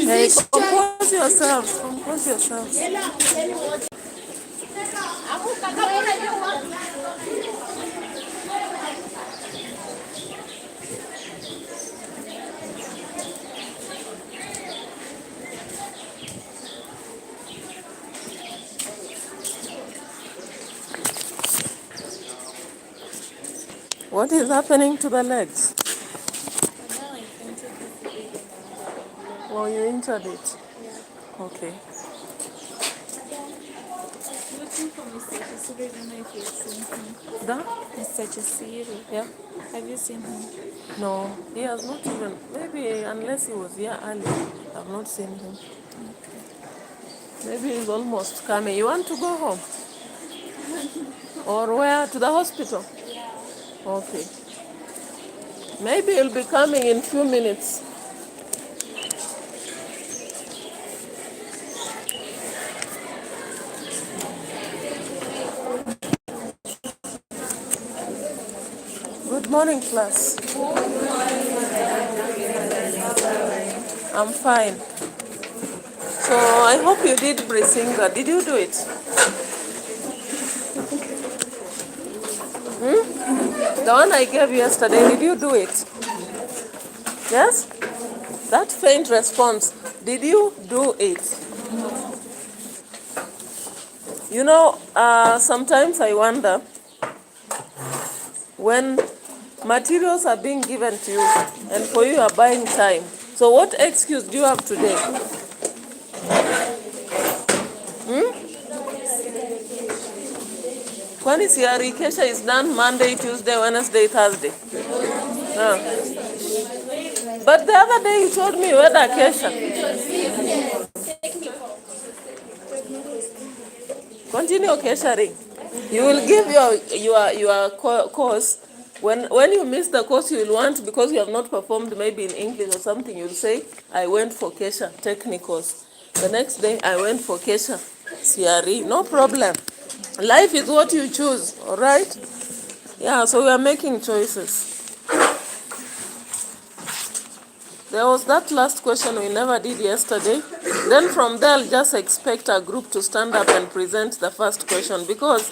Hey, compose yourselves. Compose yourselves. What is happening to the legs? Well, you injured it. Okay. Looking for Mr. Chisuru, I don't know if you've seen him. The? Mr. Chisuru. Yeah. Have you seen him? No, he has not even. Maybe unless he was here earlier, I've not seen him. Maybe he's almost coming. You want to go home? Or where? To the hospital? Okay. Maybe he'll be coming in few minutes. Good morning, class. I'm fine. So I hope you did BRISINGA. Did you do it? The one I gave you yesterday, did you do it? Yes? That faint response, did you do it? You know, sometimes I wonder when materials are being given to you and for you are buying time. So what excuse do you have today? Kwani CRE kesha is done Monday, Tuesday, Wednesday, Thursday. But the other day you told me you had a kesha. Continue kesharing. You will give your course. When you miss the course you will want, because you have not performed maybe in English or something, you'll say, I went for kesha technicals. The next day I went for kesha CRE. No problem. Life is what you choose, all right? Yeah, so we are making choices. There was that last question we never did yesterday. Then from there, I'll just expect a group to stand up and present the first question, because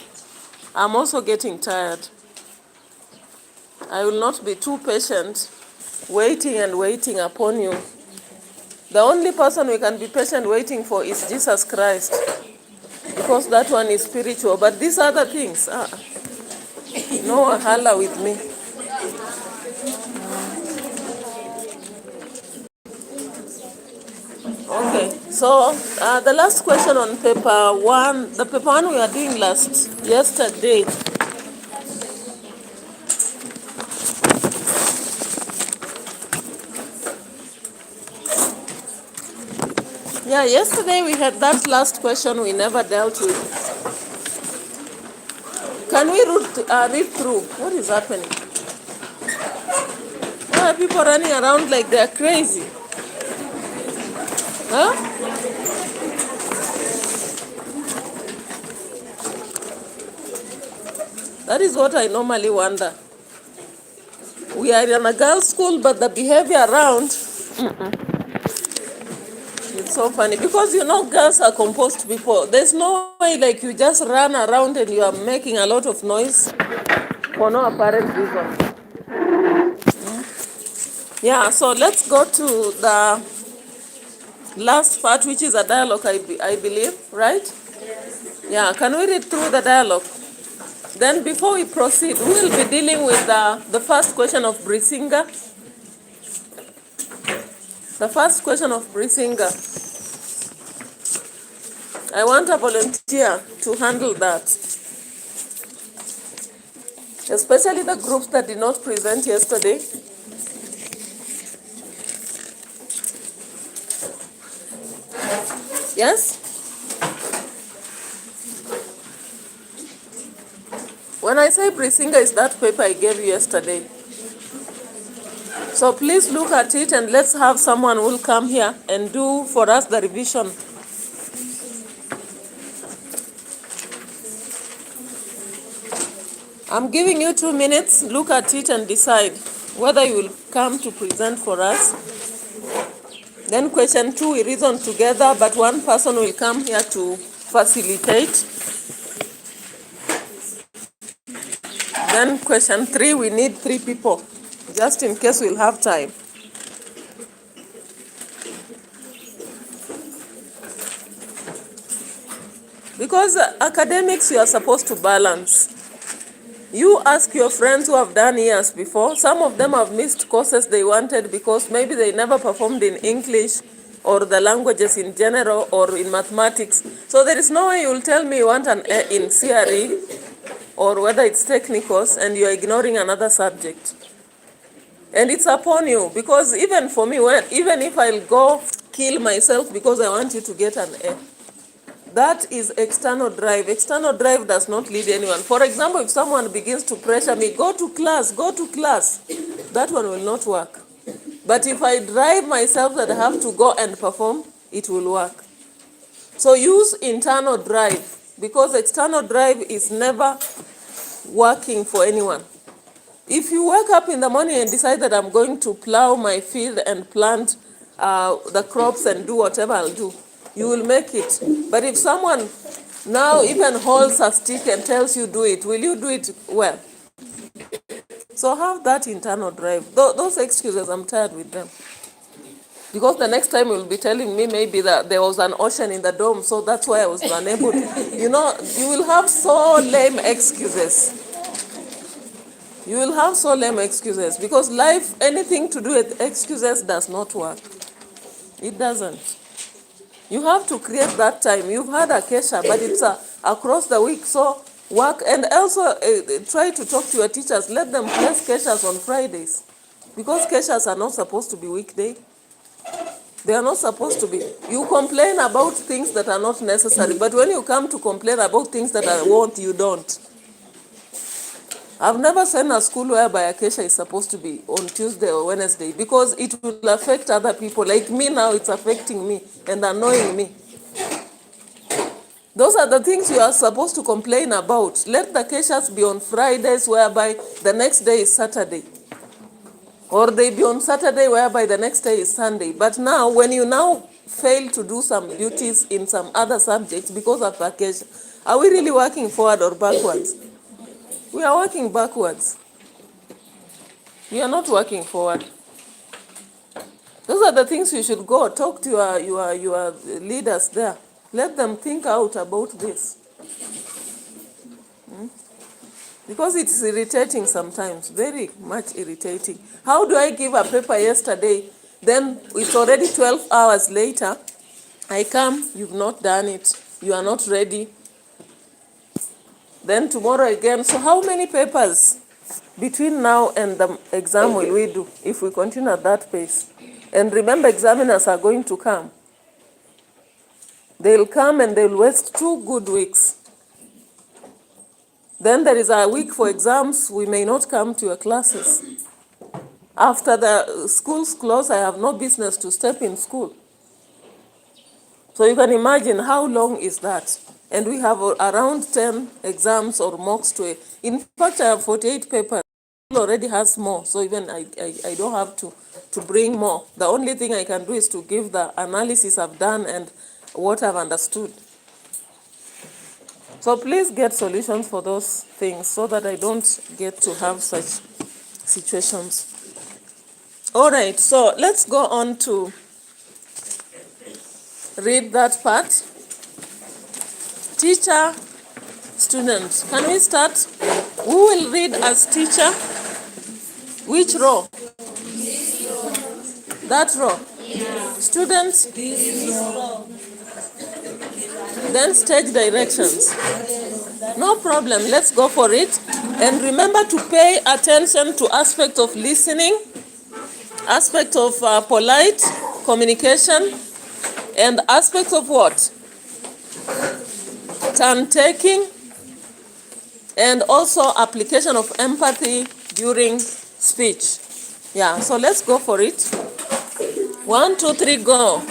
I'm also getting tired. I will not be too patient, waiting and waiting upon you. The only person we can be patient waiting for is Jesus Christ, because that one is spiritual. But these other things, no wahala with me. Okay, so the last question on paper one, the paper one we are doing yesterday. Yeah, yesterday we had that last question we never dealt with. Can we read through? What is happening? Why are people running around like they're crazy? Huh? That is what I normally wonder. We are in a girls' school, but the behavior around, it's so funny. Because you know girls are composed people. There's no way like you just run around and you are making a lot of noise for no apparent reason. Yeah, so let's go to the last part, which is a dialogue, I believe, right? Yeah, can we read through the dialogue? Then before we proceed, we will be dealing with the first question of BRISINGA. The first question of BRISINGA. I want a volunteer to handle that. Especially the groups that did not present yesterday. Yes? When I say BRISINGA, is that paper I gave you yesterday. So please look at it and let's have someone who will come here and do for us the revision. I'm giving you 2 minutes. Look at it and decide whether you will come to present for us. Then question 2, we reason together, but one person will come here to facilitate. Then question 3, we need 3 people, just in case we'll have time. Because academics, you are supposed to balance. You ask your friends who have done years before. Some of them have missed courses they wanted because maybe they never performed in English or the languages in general or in mathematics. So there is no way you'll tell me you want an A in CRE or whether it's technicals and you're ignoring another subject. And it's upon you, because even for me, even if I'll go kill myself because I want you to get an A, that is external drive. External drive does not lead anyone. For example, if someone begins to pressure me, go to class, that one will not work. But if I drive myself that I have to go and perform, it will work. So use internal drive, because external drive is never working for anyone. If you wake up in the morning and decide that I'm going to plow my field and plant the crops and do whatever I'll do, you will make it. But if someone now even holds a stick and tells you do it, will you do it well? So have that internal drive. Those excuses, I'm tired with them. Because the next time you'll be telling me maybe that there was an ocean in the dome, so that's why I was unable to. You know, you will have so lame excuses. You will have so lame excuses, because life, anything to do with excuses does not work. It doesn't. You have to create that time. You've had a kesha, but it's across the week, so work. And also try to talk to your teachers. Let them place keshas on Fridays, because keshas are not supposed to be weekday. They are not supposed to be. You complain about things that are not necessary, but when you come to complain about things that I want, you don't. I've never seen a school whereby a kesha is supposed to be on Tuesday or Wednesday, because it will affect other people. Like me now, it's affecting me and annoying me. Those are the things you are supposed to complain about. Let the keshas be on Fridays, whereby the next day is Saturday. Or they be on Saturday, whereby the next day is Sunday. But now, when you now fail to do some duties in some other subjects because of a kesha, are we really working forward or backwards? We are working backwards. We are not working forward. Those are the things you should go talk to your leaders there. Let them think out about this. Because it's irritating sometimes, very much irritating. How do I give a paper yesterday, then it's already 12 hours later, I come, you've not done it, you are not ready. Then tomorrow again. So how many papers between now and the exam will we do if we continue at that pace? And remember, examiners are going to come. They'll come and they'll waste 2 good weeks. Then there is a week for exams. We may not come to your classes. After the schools close, I have no business to step in school. So you can imagine how long is that? And we have around 10 exams or mocks to. In fact, I have 48 papers. It already has more, so even I don't have to bring more. The only thing I can do is to give the analysis I've done and what I've understood. So please get solutions for those things so that I don't get to have such situations. All right, so let's go on to read that part. Teacher, student. Can we start? Who will read as teacher? Which row? That row? Yeah. Students? Then stage directions. No problem, let's go for it. And remember to pay attention to aspect of listening, aspect of polite communication, and aspect of what? Turn taking, and also application of empathy during speech. Yeah, so let's go for it. 1, 2, 3, go.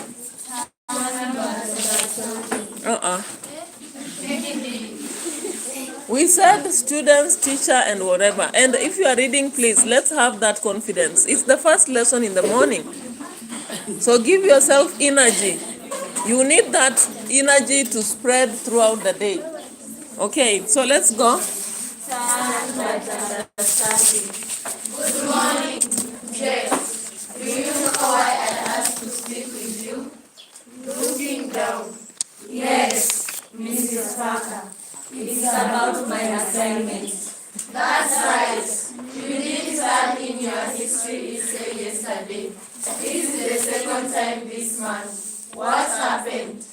We said students, teacher, and whatever. And if you are reading, please, let's have that confidence. It's the first lesson in the morning. So give yourself energy. You need that energy to spread throughout the day. Okay, so let's go. Good morning, Jay. Do you know why I asked to speak with you? Looking down. Yes, Mrs. Parker. It's about my assignment. That's right. You did that in your history essay yesterday. This is the second time this month. What happened?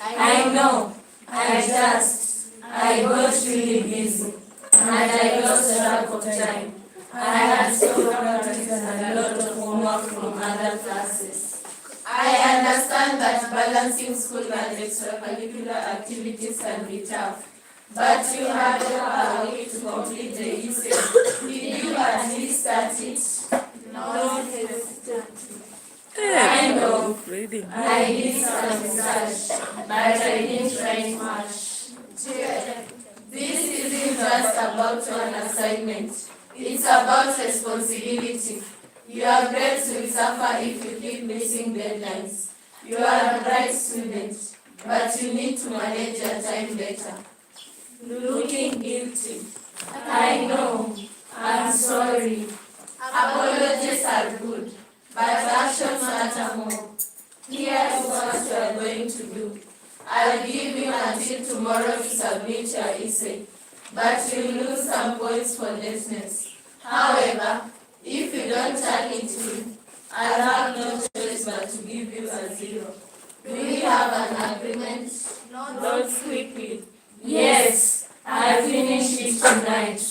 I know. I got really busy. And I lost track of time. I had several practices and a lot of homework from other classes. I understand that balancing school and extracurricular activities can be tough. But you had a week to complete the essay. Did you at least start it? Not hesitant. I know. I did some research, but I didn't write much. This isn't just about an assignment. It's about responsibility. Your grades will suffer if you keep missing deadlines. You are a bright student, but you need to manage your time better. Looking guilty. I know. I'm sorry. Apologies are good, but actions matter more. Here's what you are going to do. I'll give you until tomorrow to submit your essay, but you'll lose some points for lateness. However, if you don't turn it in, I'll have no choice but to give you a 0. Do we have an agreement? Not quickly. Yes, I'll finish it tonight.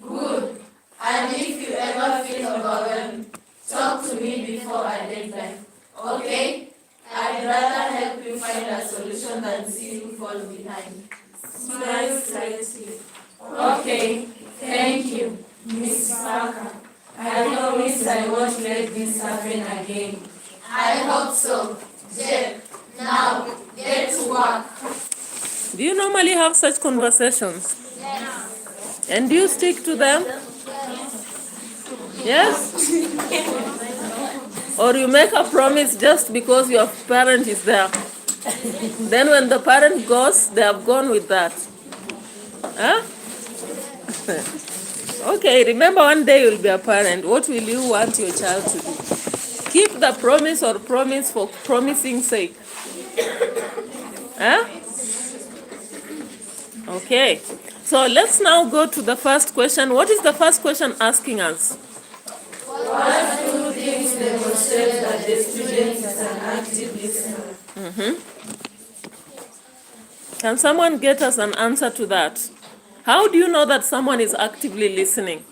Good. And if you ever feel overwhelmed, talk to me before a deadline. Okay? I'd rather help you find a solution than see you fall behind. Smile slightly. Okay, thank you, Miss Parker. I promise I won't let this happen again. I hope so. Jeff, now get to work. Do you normally have such conversations? Yes. And do you stick to them? Yes? Or you make a promise just because your parent is there. Then when the parent goes, they have gone with that. Huh? Okay, remember one day you'll be a parent. What will you want your child to do? Keep the promise or promise for promising sake. Huh? Okay, so let's now go to the first question. What is the first question asking us? What two things demonstrate that the student is an active listener? Can someone get us an answer to that? How do you know that someone is actively listening?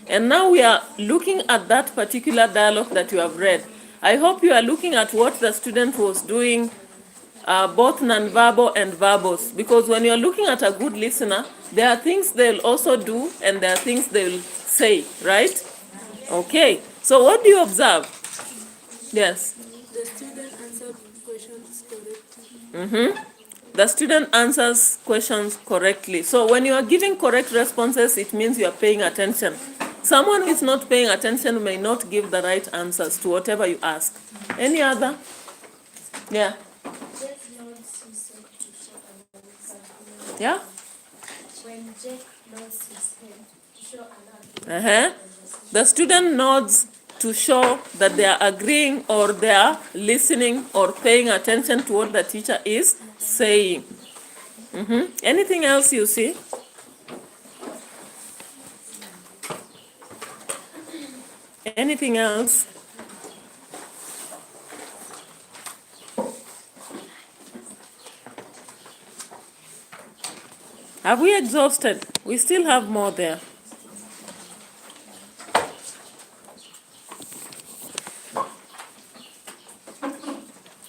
And now we are looking at that particular dialogue that you have read. I hope you are looking at what the student was doing, both nonverbal and verbals, because when you're looking at a good listener, there are things they'll also do and there are things they'll say, right? Okay, so what do you observe? Yes? The student answered questions correctly. The student answers questions correctly. So when you are giving correct responses, it means you are paying attention. Someone who is not paying attention may not give the right answers to whatever you ask. Any other? Yeah? Yeah? When Jack nods his head to show an agreement. The student nods to show that they are agreeing or they are listening or paying attention to what the teacher is saying. Anything else you see? Anything else? Have we exhausted? We still have more there.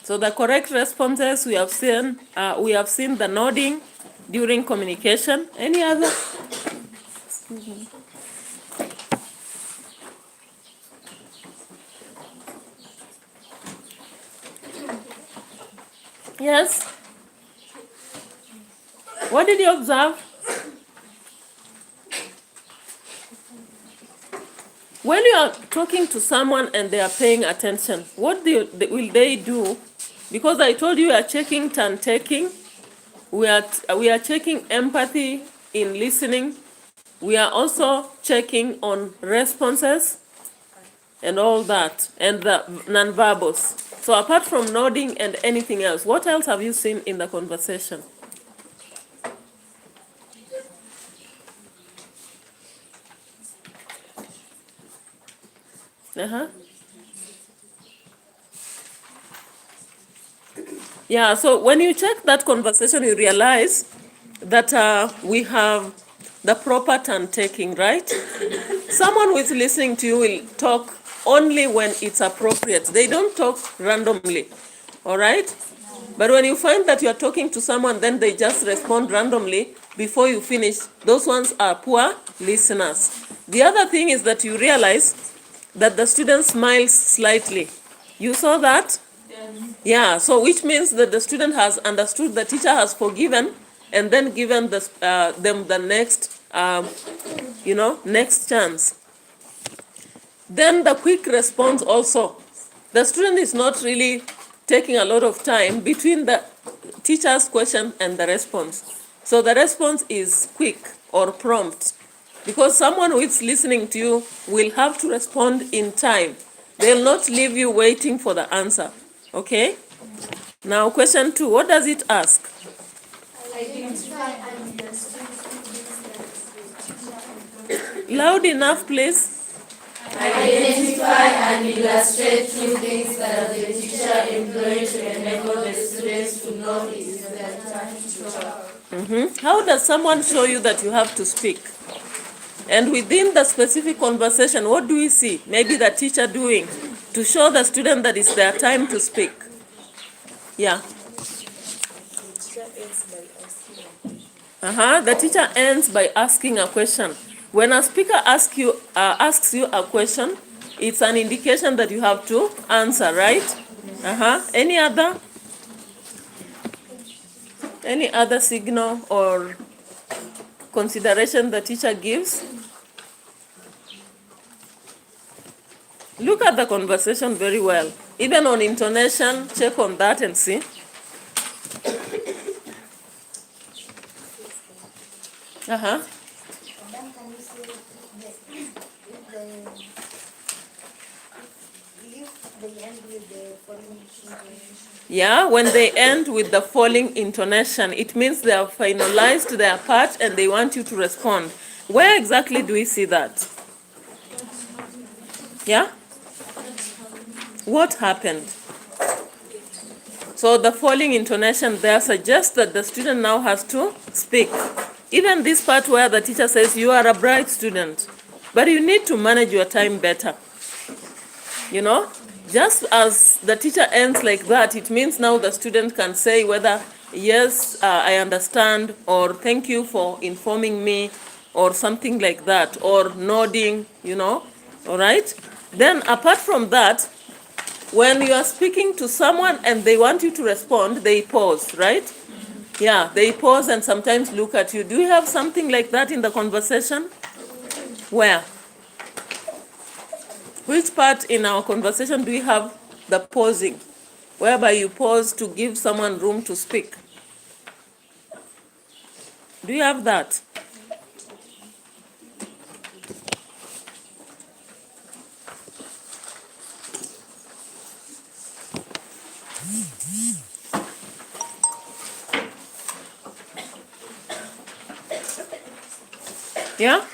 So the correct responses we have seen the nodding during communication. Any other? Yes? What did you observe? When you are talking to someone and they are paying attention, what will they do? Because I told you we are checking turn taking, we are checking empathy in listening, we are also checking on responses and all that, and the nonverbals. So apart from nodding and anything else, what else have you seen in the conversation? Yeah, so when you check that conversation, you realize that we have the proper turn taking, right? Someone who is listening to you will talk only when it's appropriate. They don't talk randomly, all right? But when you find that you're talking to someone, then they just respond randomly before you finish, those ones are poor listeners. The other thing is that you realize that the student smiles slightly. You saw that? Yeah, so which means that the student has understood, the teacher has forgiven, and then given them the next, next chance. Then the quick response also. The student is not really taking a lot of time between the teacher's question and the response. So the response is quick or prompt, because someone who is listening to you will have to respond in time. They'll not leave you waiting for the answer. Okay? Now question 2, what does it ask? Identify and illustrate things that the teacher employs. Loud enough, please. Identify and illustrate two things that the teacher employed to enable the students to know it is their time to talk. How does someone show you that you have to speak? And within the specific conversation, what do we see? Maybe the teacher doing to show the student that it's their time to speak. Yeah. The teacher ends by asking a question. When a speaker asks you a question, it's an indication that you have to answer, right? Any other signal or consideration the teacher gives? Look at the conversation very well. Even on intonation, check on that and see. Yeah, when they end with the falling intonation, it means they have finalized their part and they want you to respond. Where exactly do we see that? Yeah? What happened? So the falling intonation there suggests that the student now has to speak. Even this part where the teacher says you are a bright student, but you need to manage your time better. Just as the teacher ends like that, it means now the student can say whether, yes, I understand, or thank you for informing me, or something like that, or nodding, all right? Then apart from that, when you are speaking to someone and they want you to respond, they pause, right? Yeah, they pause and sometimes look at you. Do you have something like that in the conversation? Where? Which part in our conversation do we have the pausing, whereby you pause to give someone room to speak? Do you have that? Yeah?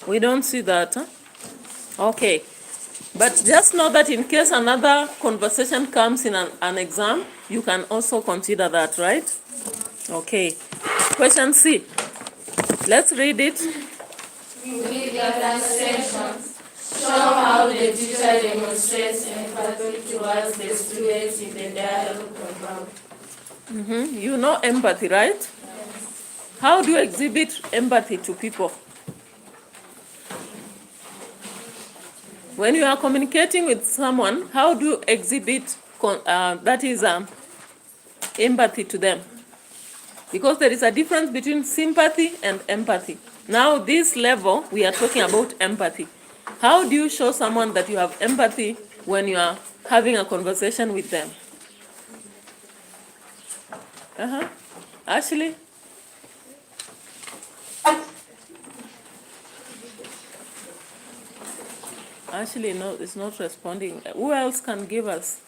We don't see that, huh? Okay. But just know that in case another conversation comes in an exam, you can also consider that, right? Okay. Question C. Let's read it. With the demonstrations, show how the teacher demonstrates empathy towards the students in the dialogue program. You know empathy, right? How do you exhibit empathy to people? When you are communicating with someone, how do you exhibit empathy to them? Because there is a difference between sympathy and empathy. Now, this level, we are talking about empathy. How do you show someone that you have empathy when you are having a conversation with them? Ashley? Ashley no, is not responding. Who else can give us?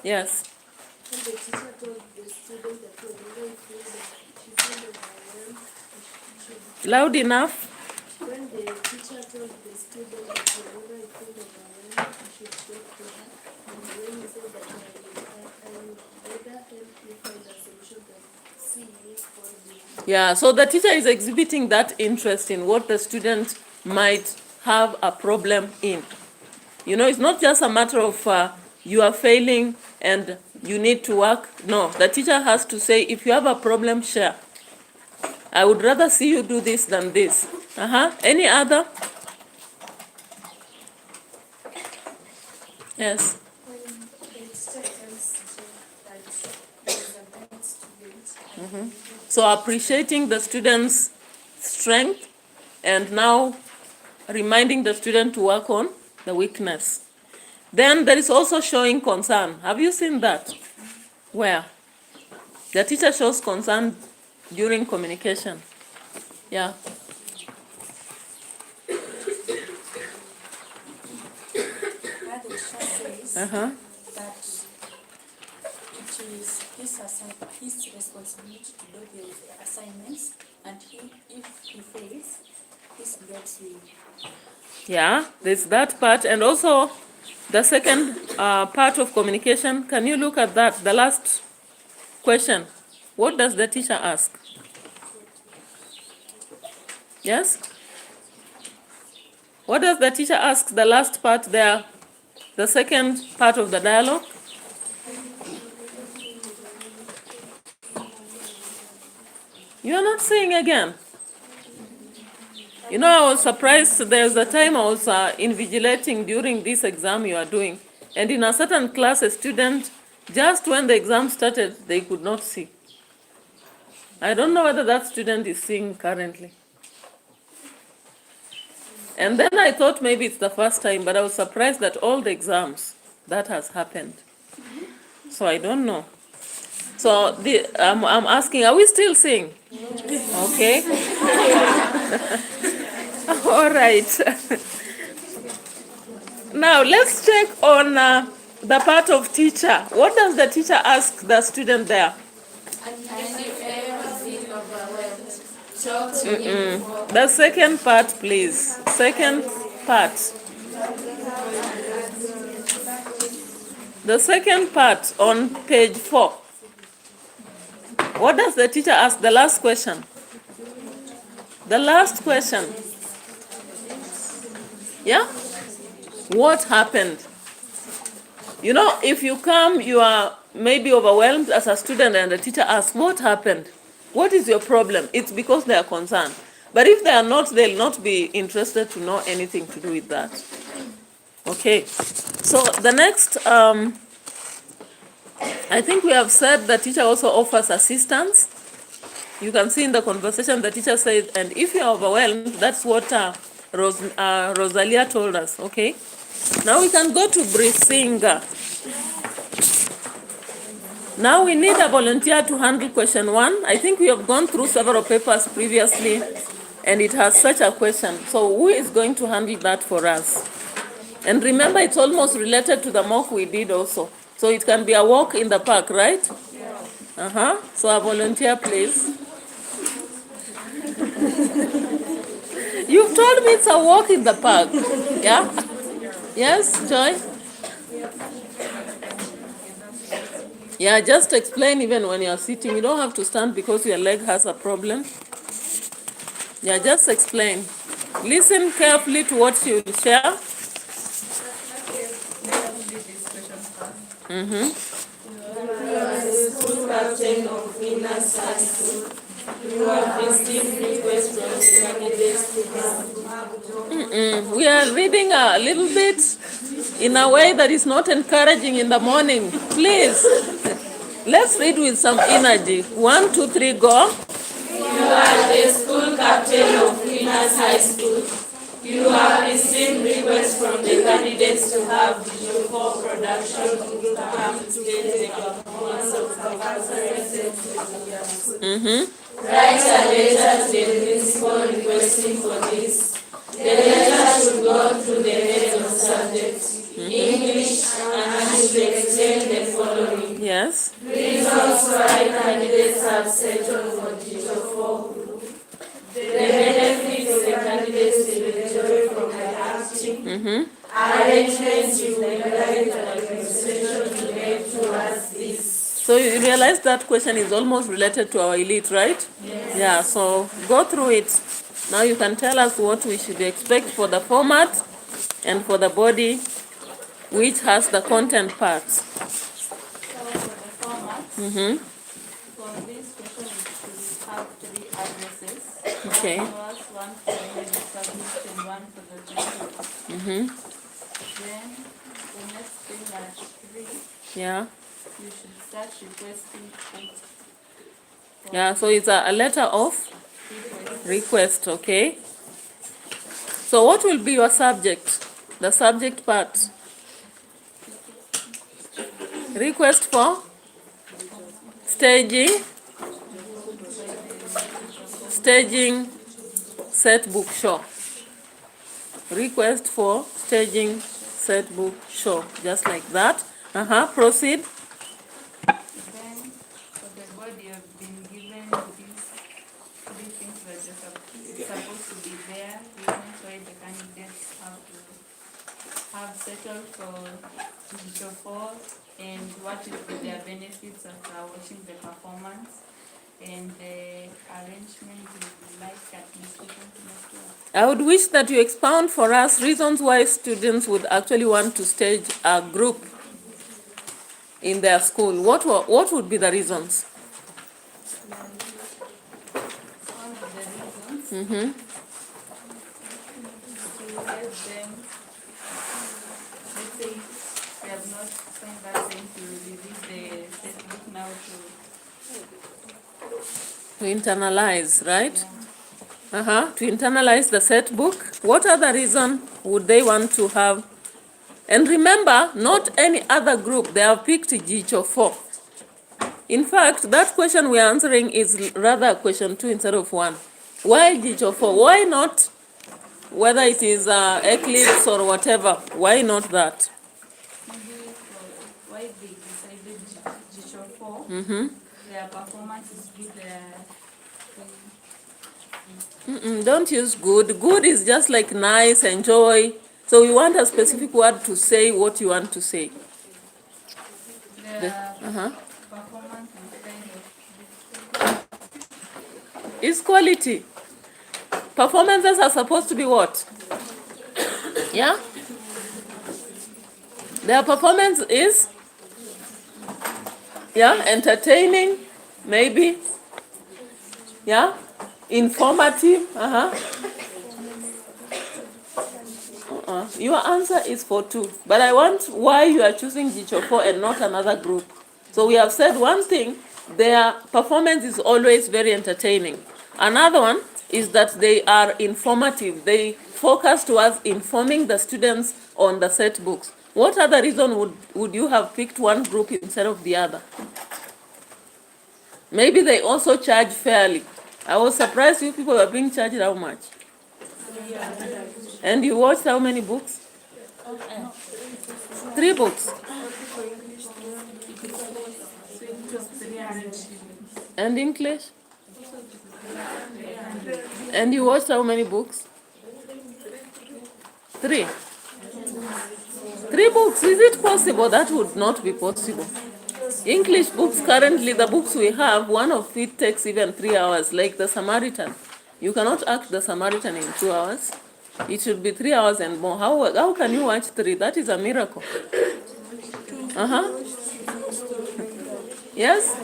Yes. When the teacher told the student that whenever he feels overwhelmed, Loud enough? when the teacher told the student that whenever he feels overwhelmed, he should talk to her. And when he said that I would rather help you find a solution than see you falling. Yeah, so the teacher is exhibiting that interest in what the student might have a problem in. You know, it's not just a matter of you are failing and you need to work. No, the teacher has to say, if you have a problem, share. I would rather see you do this than this. Any other? Yes. When the teacher tells that he's a bad student, So appreciating the student's strength and now reminding the student to work on the weakness. Then there is also showing concern. Have you seen that? Where? The teacher shows concern during communication. Yeah. The teacher says Uh-huh. that it is his responsibility to do the assignments, and if he fails, his grades will. Yeah, there's that part. And also the second part of communication. Can you look at that? The last question. What does the teacher ask? Yes? What does the teacher ask? The last part there, the second part of the dialogue? You are not saying again. You know, I was surprised. There's a time I was invigilating during this exam you are doing. And in a certain class, a student, just when the exam started, they could not see. I don't know whether that student is seeing currently. And then I thought maybe it's the first time, but I was surprised that all the exams, that has happened. So I don't know. So I'm asking, are we still seeing? Okay. All right. Now let's check on the part of teacher. What does the teacher ask the student there? And if you ever feel overwhelmed, talk to him before. The second part, please. Second part. The second part on page 4. What does the teacher ask? The last question. The last question. Yeah? What happened? You know, if you come, you are maybe overwhelmed as a student and the teacher asks, what happened? What is your problem? It's because they are concerned. But if they are not, they'll not be interested to know anything to do with that. Okay. So the next, I think we have said the teacher also offers assistance. You can see in the conversation the teacher said, and if you are overwhelmed, that's what Rosalia told us, okay? Now we can go to BRISINGA. Now we need a volunteer to handle question 1. I think we have gone through several papers previously, and it has such a question. So who is going to handle that for us? And remember, it's almost related to the mock we did also. So it can be a walk in the park, right? Yeah. So a volunteer, please. You've told me it's a walk in the park. Yeah? Yes, Joy? Yeah, just explain even when you're sitting. You don't have to stand because your leg has a problem. Yeah, just explain. Listen carefully to what she will share. You are the school captain of Winners High School. You have received requests from the candidates to come. We are reading a little bit in a way that is not encouraging in the morning. Please, let's read with some energy. 1, 2, 3, go. You are the school captain of Winners High School, you have received requests from the candidates to have Digital 4 production group come to stage the performance of compulsory Write a letter to the principal requesting for this. The letter should go to the head of subjects, English, and should explain the following. Yes. Reasons why candidates have settled for Digital 4 group. The benefits the candidates will enjoy from the acting. Arrangements you will guide and administration to make towards this. So you realize that question is almost related to our elite, right? Yes. Yeah, so go through it. Now you can tell us what we should expect for the format and for the body, which has the content parts. So for the format, for this question we have 3 addresses. Okay. One was one for the head of subject and one for the principal. Then the next thing at 3, Yeah. you should start requesting it. Yeah, so it's a letter of request, okay? So what will be your subject? The subject part. Request for staging set book show. Request for staging set book show, just like that. Proceed. Then for the body, you've been given these 3 things that are supposed to be there. Reasons why the candidates have settled for Digital 4 and what will be their benefits after watching the performance. And the arrangement will like administration to make sure. I would wish that you expound for us reasons why students would actually want to stage a group in their school. What would be the reasons? One of the reasons to help them, let's say they have not spent that time to release the textbook now To internalize, right? To internalize the set book. What other reason would they want to have? And remember, not any other group. They have picked Digital 4. In fact, that question we are answering is rather question 2 instead of 1. Why Digital 4? Why not, whether it is Eclipse or whatever, why not that? maybe for why they decided Digital 4, their performances with their Don't use good. Good is just like nice, enjoy. So we want a specific word to say what you want to say. performance is kind of Is quality. Performances are supposed to be what? Yeah? Their performance is, entertaining, maybe. Yeah? Informative. Your answer is for 2. But I want why you are choosing Digital 4 and not another group. So we have said one thing, their performance is always very entertaining. Another one is that they are informative. They focus towards informing the students on the set books. What other reason would you have picked one group instead of the other? Maybe they also charge fairly. I was surprised you people were being charged how much? And you watched how many books? 3 books. And English? And you watched how many books? 3. 3 books. Is it possible? That would not be possible. English books, currently the books we have, one of it takes even 3 hours, like the Samaritan. You cannot act the Samaritan in 2 hours. It should be 3 hours and more. How can you watch 3? That is a miracle. Yes?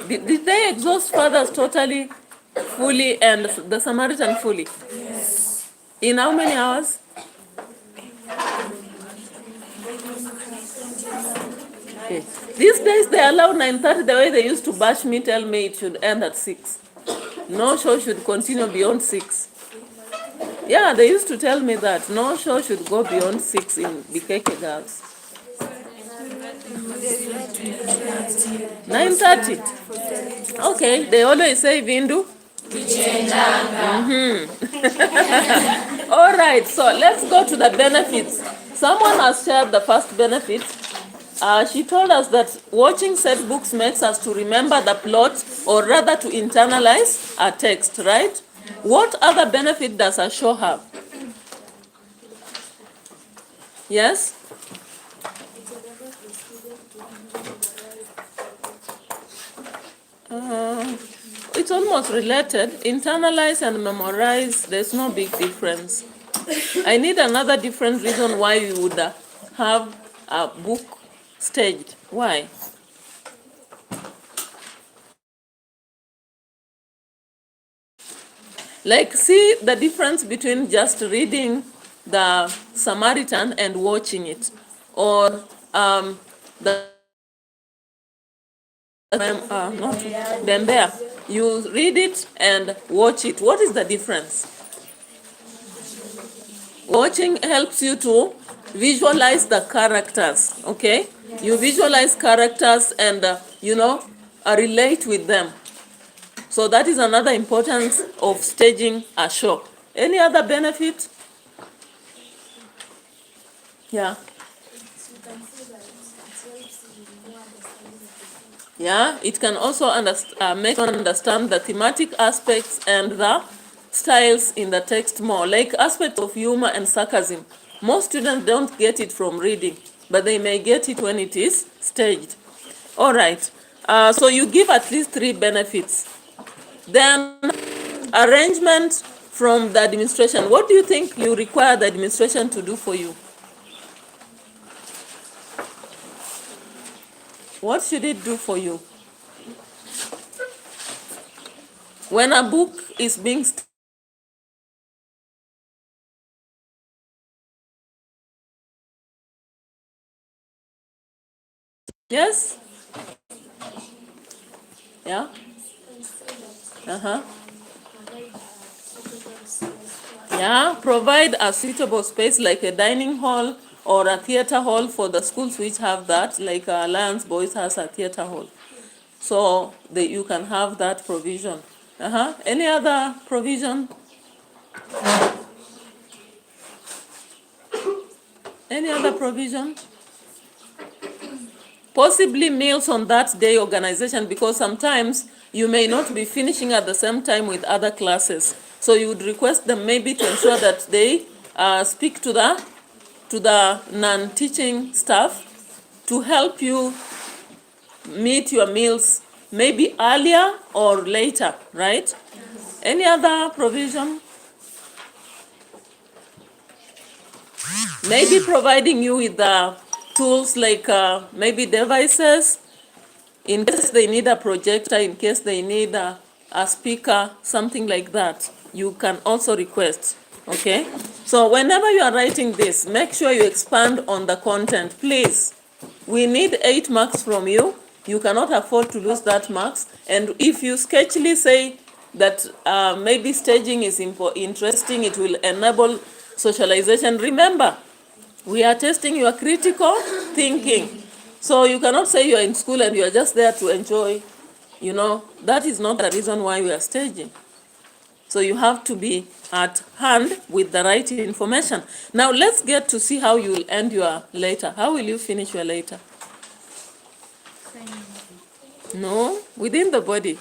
Did they exhaust fathers totally, fully, and the Samaritan fully? Yes. In how many hours? Okay. These days they allow 9:30 the way they used to bash me, tell me it should end at 6. No show should continue beyond 6. Yeah, they used to tell me that no show should go beyond 6 in Bikeke girls. 9:30. Okay, they always say Vindu. All right, so let's go to the benefits. Someone has shared the first benefit. She told us that watching said books makes us to remember the plot, or rather to internalize a text, right? What other benefit does a show have? Yes? It's almost related. Internalize and memorize, there's no big difference. I need another different reason why we would have a book staged. Why? Like, see the difference between just reading the Samaritan and watching it, or the not Bembea. You read it and watch it. What is the difference? Watching helps you to visualize the characters, okay? You visualize characters and, relate with them. So that is another importance of staging a show. Any other benefit? Yeah. Yeah, it can also make one understand the thematic aspects and the styles in the text more, like aspects of humor and sarcasm. Most students don't get it from reading, but they may get it when it is staged. All right, so you give at least 3 benefits. Then arrangement from the administration. What do you think you require the administration to do for you? What should it do for you? When a book is being yes? Yeah? Yeah, provide a suitable space like a dining hall or a theater hall for the schools which have that, like Alliance Boys has a theater hall. So you can have that provision. Any other provision? Any other provision? Possibly meals on that day organization, because sometimes you may not be finishing at the same time with other classes. So you would request them maybe to ensure that they speak to the non-teaching staff to help you meet your meals maybe earlier or later, right? Any other provision? Maybe providing you with the tools like maybe devices, in case they need a projector, in case they need a speaker, something like that. You can also request, okay? So whenever you are writing this, make sure you expand on the content, please. We need 8 marks from you. You cannot afford to lose that marks. And if you sketchily say that maybe staging is interesting, it will enable socialization. Remember, we are testing your critical thinking. So you cannot say you are in school and you are just there to enjoy. That is not the reason why we are staging. So you have to be at hand with the right information. Now let's get to see how you will end your letter. How will you finish your letter? No, within the body.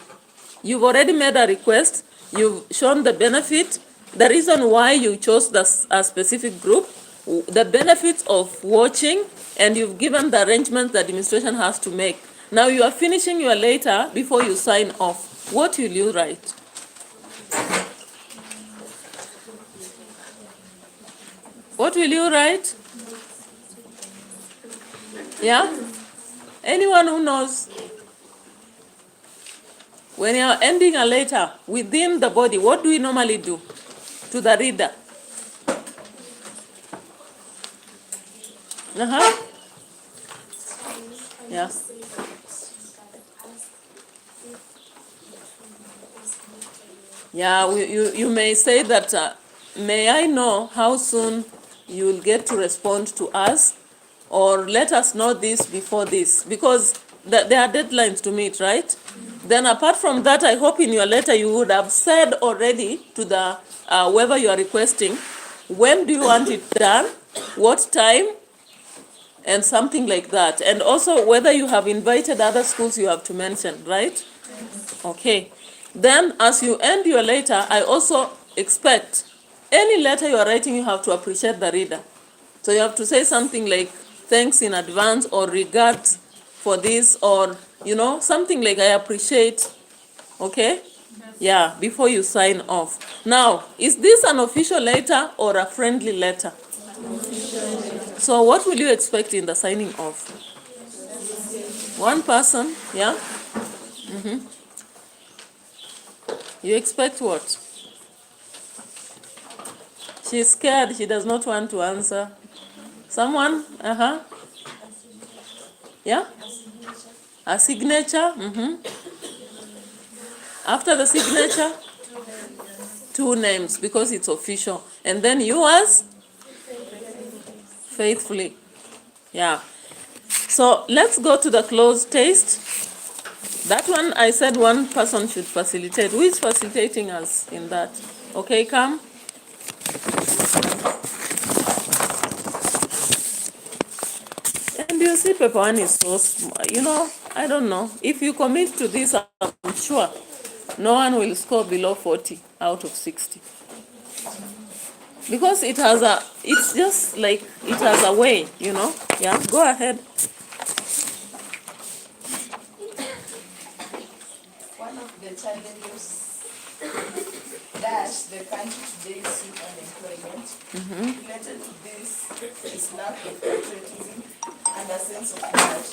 You've already made a request. You've shown the benefit, the reason why you chose a specific group, the benefits of watching, and you've given the arrangements the administration has to make. Now you are finishing your letter before you sign off. What will you write? What will you write? Yeah? Anyone who knows? When you are ending a letter within the body, what do we normally do to the reader? Yeah. Say that you can ask if it is good. Yeah, you may say that, may I know how soon you'll get to respond to us, or let us know this before this, because there are deadlines to meet, right? Then apart from that, I hope in your letter you would have said already to the whoever you are requesting, when do you want it done, what time, and something like that. And also whether you have invited other schools you have to mention, right? Okay. Then as you end your letter, I also expect any letter you are writing, you have to appreciate the reader. So you have to say something like, thanks in advance, or regards for this, or, something like, I appreciate, okay? Yeah, before you sign off. Now, is this an official letter or a friendly letter? So what will you expect in the signing off? One person, yeah? You expect what? She's scared, she does not want to answer. Someone? Yeah? A signature? After the signature? Two names, because it's official. And then yours? Faithfully. Yeah. So let's go to the closed taste. That one, I said one person should facilitate. Who is facilitating us in that? Okay, come. And you see, paper one is so small. I don't know. If you commit to this, I'm sure no one will score below 40 out of 60. Because it's just like, it has a way, Yeah, go ahead. One of the challenges the country today is youth unemployment. Related to this is lack of patriotism and a sense of pride.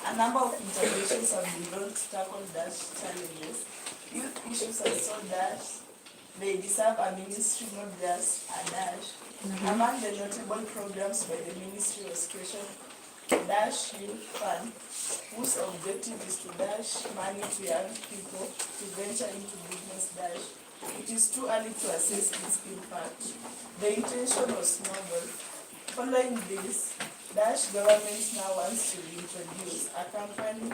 A number of interventions have been brought to tackle challenges. Youth issues are so they deserve a ministry, not just a Among the notable programs by the Ministry of Education, Youth Fund, whose objective is to money to young people to venture into business. It is too early to assess its impact. The intention was noble. Following this, government now wants to introduce a company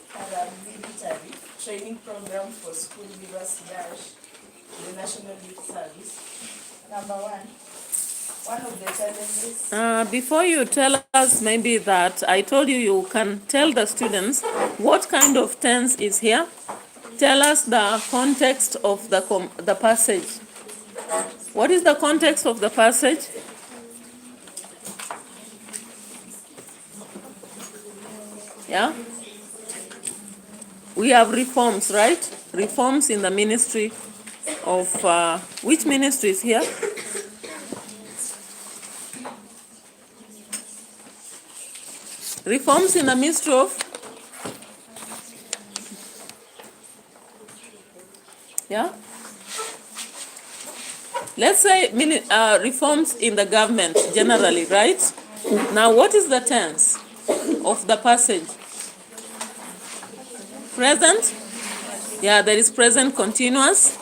paramilitary training program for school leavers the National Youth Service. Number one of the challenges. Before you tell us maybe that, I told you can tell the students what kind of tense is here. Tell us the context of the passage. What is the context of the passage? Yeah? We have reforms, right? Reforms in the ministry of, which ministry is here? Reforms in the ministry of? Yeah? Let's say reforms in the government generally, right? Now, what is the tense of the passage? Present? Yeah, there is present continuous.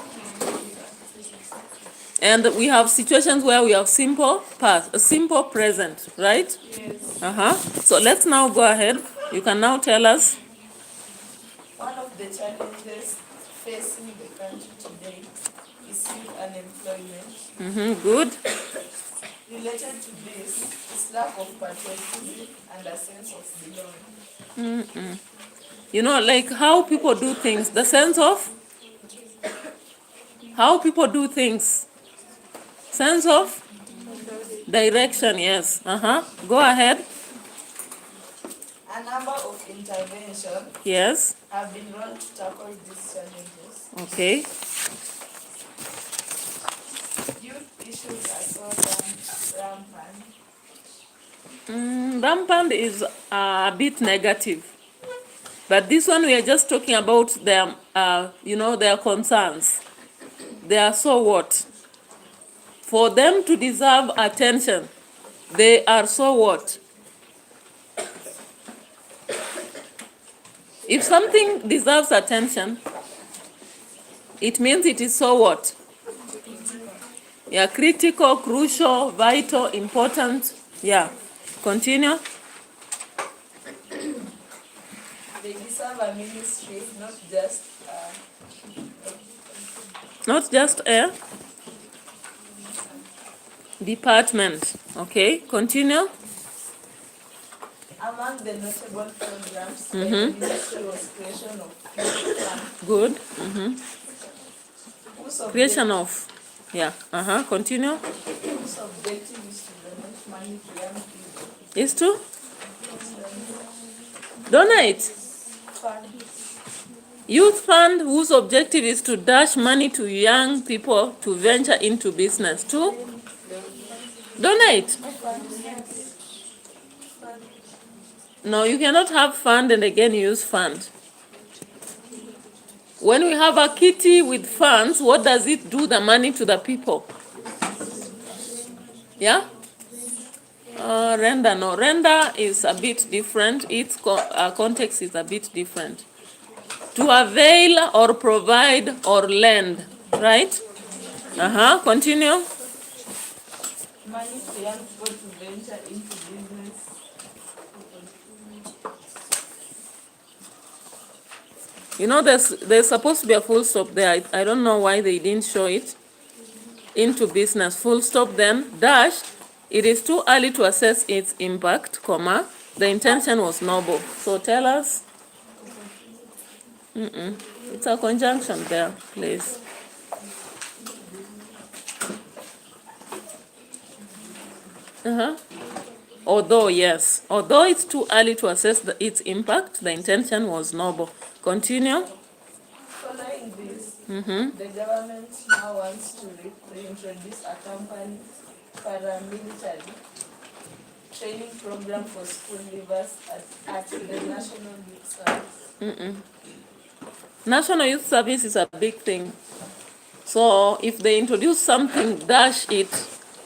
And we have situations where we have simple past, a simple present, right? Yes. So let's now go ahead. You can now tell us. One of the challenges facing the country today is youth unemployment. Good. Related to this is lack of patriotism and a sense of belonging. Like how people do things, the sense of how people do things. Sense of direction, yes. Go ahead. A number of interventions Yes. have been run to tackle these challenges. Okay. Youth issues are so rampant. Rampant is a bit negative. But this one we are just talking about their, their concerns. They are so what? For them to deserve attention, they are so what? If something deserves attention, it means it is so what? Yeah, critical, crucial, vital, important. Yeah. Continue. They deserve a ministry, Not just a department. Okay, continue. among the notable programs, the ministry was creation of Good. whose Creation of. Yeah. Continue. whose objective is to donate money to young people. Is to donate. Fund Youth fund whose objective is to dash money to young people to venture into business. To donate. No, you cannot have fund and again use fund. When we have a kitty with funds, what does it do the money to the people? Yeah? Render, no. Render is a bit different. Its context is a bit different. To avail or provide or lend, right? Continue. money to young people to venture into business. You know, there's supposed to be a full stop there. I don't know why they didn't show it. Into business, full stop, then dash. It is too early to assess its impact, comma. The intention was noble. So tell us. It's a conjunction there, please. Although, yes. Although it's too early to assess its impact, the intention was noble. Continue. Following this, the government now wants to reintroduce a company paramilitary training program for school leavers at the National Youth Service. National Youth Service is a big thing. So if they introduce something, dash it.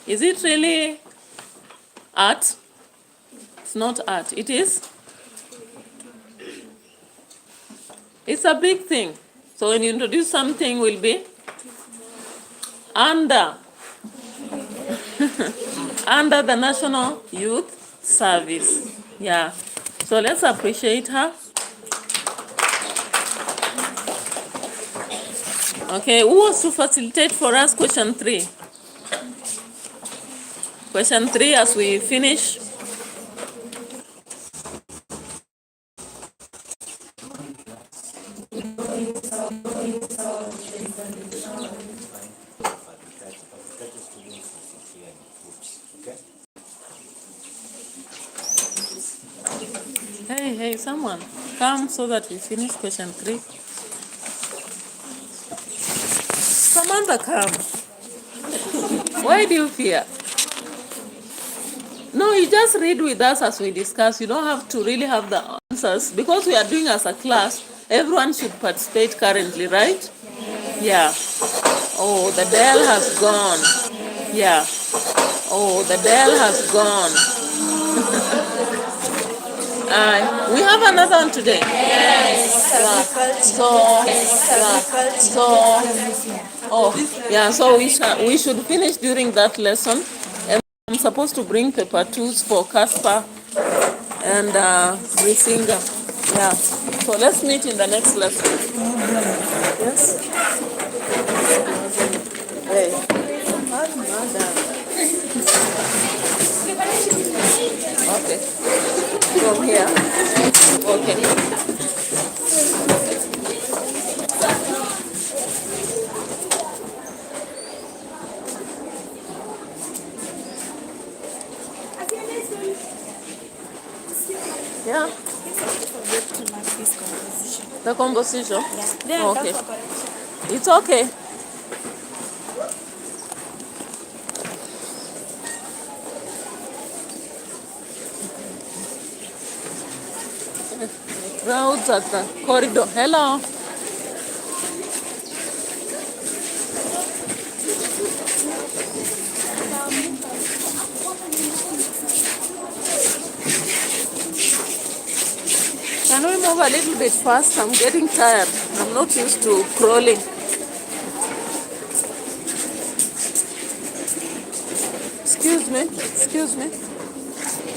Is it really art? It's not art. It is? It's a big thing. So when you introduce something, will be under under the National Youth Service. Yeah. So let's appreciate her. Okay, who was to facilitate for us question 3? Question 3 as we finish. Hey, someone, come so that we finish question 3. Samantha, come. Why do you fear? No, you just read with us as we discuss. You don't have to really have the answers. Because we are doing as a class, everyone should participate currently, right? Yeah. Oh, the Dell has gone. Yeah. Oh, the Dell has gone. We have another one today. Yes. So we should finish during that lesson. And I'm supposed to bring paper 2s for CASPA and BRISINGA. Yeah. So let's meet in the next lesson. Yes. Hey. Okay. From here. Okay. Yeah. The composition? Yeah. Okay. It's okay. Crowds at the corridor. Hello. Can we move a little bit fast? I'm getting tired. I'm not used to crawling. Excuse me. Excuse me.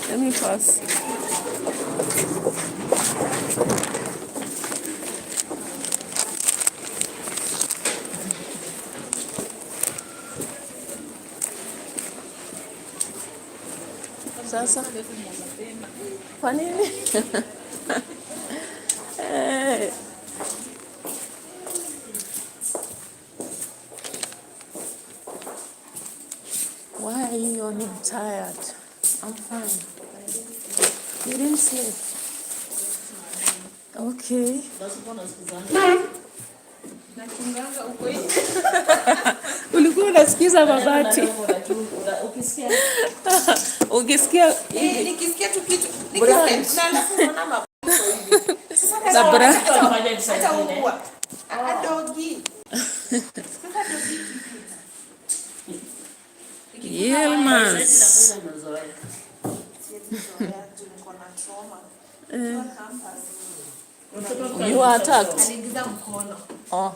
Let me pass. Sasa. Kwa nini? Hey. Why are you yawning? Tired? I'm fine. You didn't sleep? Okay. Ulikuwa unasikiza mabati. Ukisikia Nikisikia tu kitu Yilmaz. You are attacked. Oh.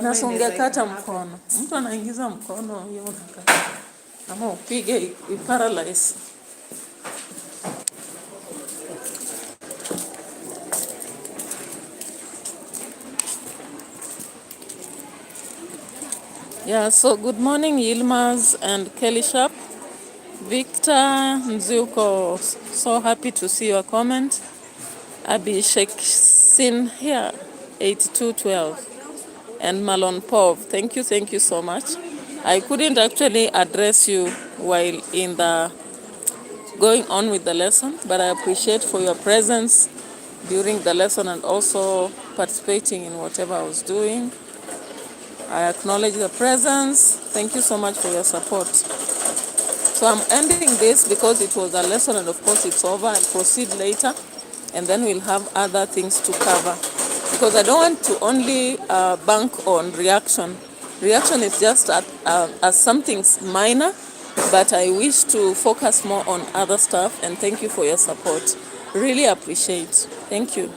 Na ungekata mkono. Mtu anaingiza mkono, hiyo unakata. Ama upige, paralyze. Yeah, so good morning, Yilmaz and Kelly Sharp. Victor Nzuko, so happy to see your comment. Abhishek Sin here, 8212. And Malon Pov, thank you so much. I couldn't actually address you while in the going on with the lesson, but I appreciate for your presence during the lesson and also participating in whatever I was doing. I acknowledge the presence. Thank you so much for your support. So I'm ending this because it was a lesson and of course it's over. I'll proceed later and then we'll have other things to cover. Because I don't want to only bank on reaction. Reaction is just as something minor, but I wish to focus more on other stuff and thank you for your support. Really appreciate. Thank you.